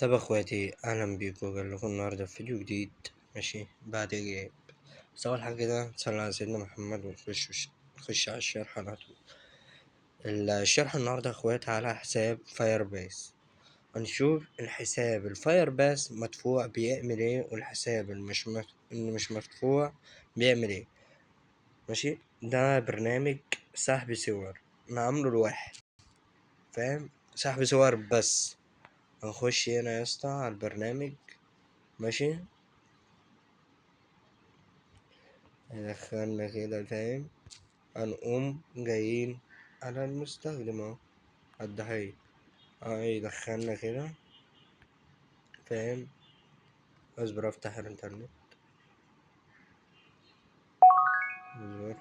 طب اخواتي، اهلا بيكم. قال لكم النهارده في فيديو جديد. ماشي بعد ايه؟ بس اول حاجه كده نصلي على سيدنا محمد نخش على الشرح على طول. الشرح النهارده اخواتي على حساب فاير باس. هنشوف الحساب الفاير باس مدفوع بيعمل ايه، والحساب اللي مش مدفوع بيعمل ايه. ماشي، ده برنامج سحب صور انا عامله لواحد، فاهم؟ سحب صور بس. هنخش هنا يا اسطى على البرنامج. ماشي، دخلنا كده، فاهم؟ هنقوم جايين على المستخدم اهو، على الضحية. يدخلنا كده، فاهم؟ اصبر افتح الانترنت. اصبر،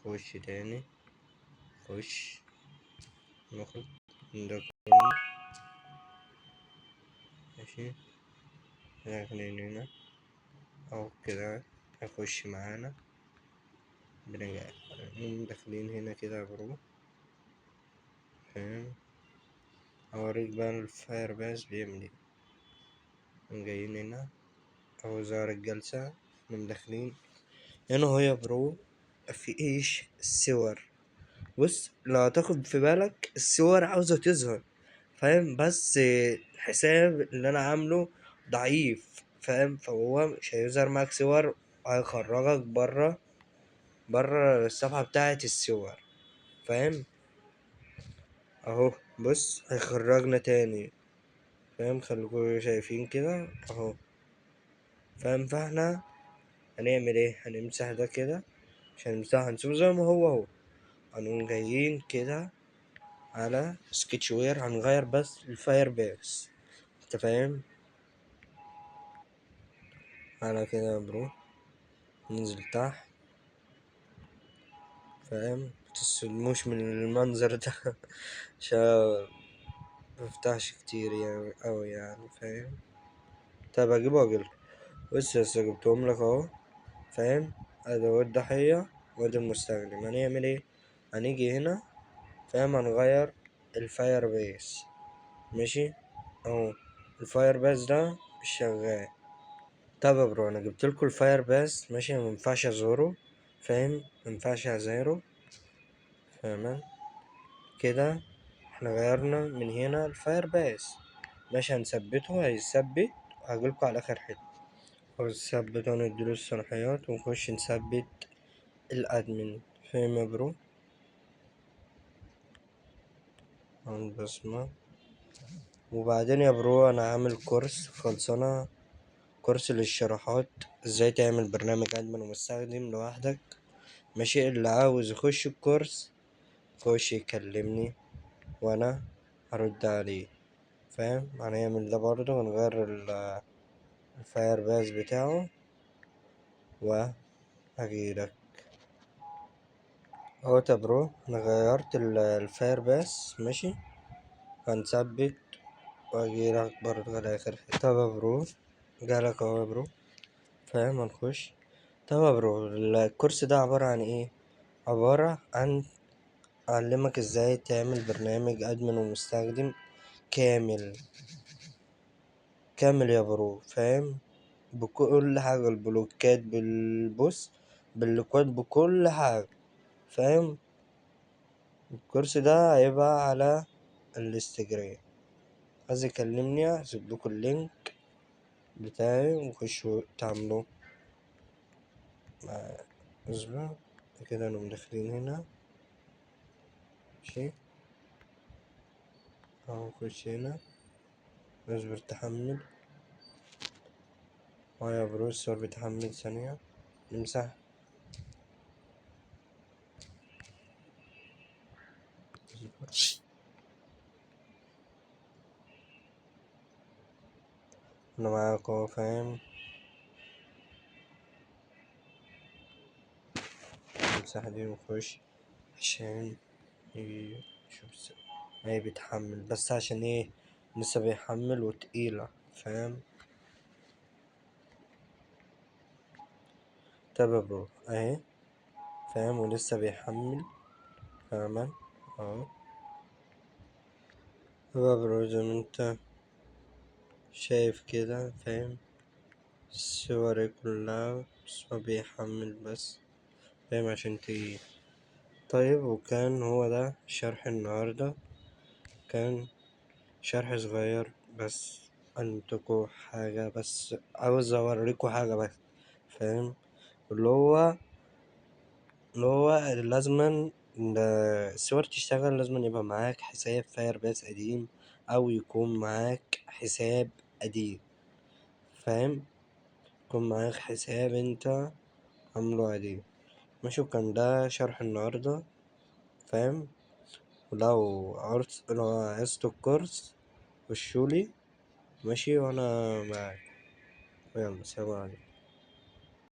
خش تاني، خش، نخرج من ده كله. ماشي، داخلين هنا اهو كده، هيخش معانا. بنرجع نقوم داخلين هنا كده يا برو، فاهم؟ هوريك بقى الفاير باس بيعمل ايه. نقوم جايين هنا اهو، ظهر الجلسة. نقوم داخلين هنا هو يا برو. في ايش الصور؟ بص، لو تاخد في بالك الصور عاوزة تظهر، فاهم؟ بس الحساب اللي انا عامله ضعيف، فاهم؟ فهو مش هيظهر معاك صور، هيخرجك بره الصفحة بتاعة الصور، فاهم؟ اهو بص، هيخرجنا تاني، فاهم؟ خليكوا شايفين كده اهو، فاهم؟ فاحنا هنعمل ايه؟ هنمسح ده كده، مش هنمسحه، هنسيبه زي ما هو. هنقوم جايين كده على سكتش وير، هنغير بس الفاير بيس، انت فاهم؟ على كده يا برو، ننزل تحت، فاهم؟ متستلموش من المنظر ده عشان مفتحش كتير يعني اوي يعني، فاهم؟ طب اجيبه واجيلكوا. بص يا اسطى، جبتهم لك اهو، فاهم؟ ادوات ضحية وادي المستخدم. هنعمل ايه؟ هنيجي هنا، فاهم؟ هنغير الفاير بيس. ماشي اهو، الفاير بيس ده مش شغال. طب يا برو، انا جبتلكوا الفاير باس، ماشي؟ مينفعش ازوره، فاهم؟ مينفعش ازوره، فاهمان؟ كده احنا غيرنا من هنا الفاير باس. ماشي، هنثبته، هيثبت، هجيلكوا على اخر حتة. هنثبت ونديله الصلاحيات ونخش نثبت الادمن، فاهم يا برو؟ البصمة. وبعدين يا برو، انا عامل كورس خلصانة، كورس للشروحات ازاي تعمل برنامج ادمن ومستخدم لوحدك. ماشي، اللي عاوز يخش الكورس يخش يكلمني وانا هرد عليه، فاهم؟ هنعمل ده برضه، ونغير الفاير باس بتاعه وهجيلك اهو. يا برو، انا غيرت الفاير باس، ماشي؟ هنثبت واجيلك برضه على اخر حتة. طب يا برو، جالك اهو يا برو، فاهم؟ هنخش. طب يا برو، الكورس ده عبارة عن ايه؟ عبارة عن أعلمك ازاي تعمل برنامج أدمن ومستخدم كامل كامل يا برو، فاهم؟ بكل حاجة، البلوكات بالبص، بالكواد، بكل حاجة، فاهم؟ الكورس ده هيبقى على الانستجرام. عايز يكلمني هسيبلكوا اللينك بتاعي وخشوا تعملوا مع اصبر كده. نقوم داخلين هنا، ماشي اهو، خش هنا، اصبر تحمل. يا برو، الصور بتحمل ثانية، نمسح. انا معاك اهو، فاهم؟ نمسح دي ونخش عشان شوف هي بيتحمل، بس عشان ايه؟ لسه بيحمل وتقيلة، فاهم؟ طب يا برو اهي، فاهم؟ ولسه بيحمل، فاهمان؟ اهو. طب يا برو، زي ما انت شايف كده فاهم، الصور كلها بس هو بيحمل بس، فاهم عشان تيجي. طيب وكان هو ده شرح النهاردة، كان شرح صغير بس علمتكوا حاجة، بس عاوز أوريكوا حاجة بس، فاهم، اللي هو لازما الصور تشتغل لازما يبقى معاك حساب فاير بيس قديم، أو يكون معاك حساب قديم، فاهم، يكون معاك حساب انت عامله قديم. ماشي، وكان ده شرح النهاردة، فاهم، لو عايزتوا الكورس خشولي، ماشي، وأنا معاك. يلا سلام عليكم.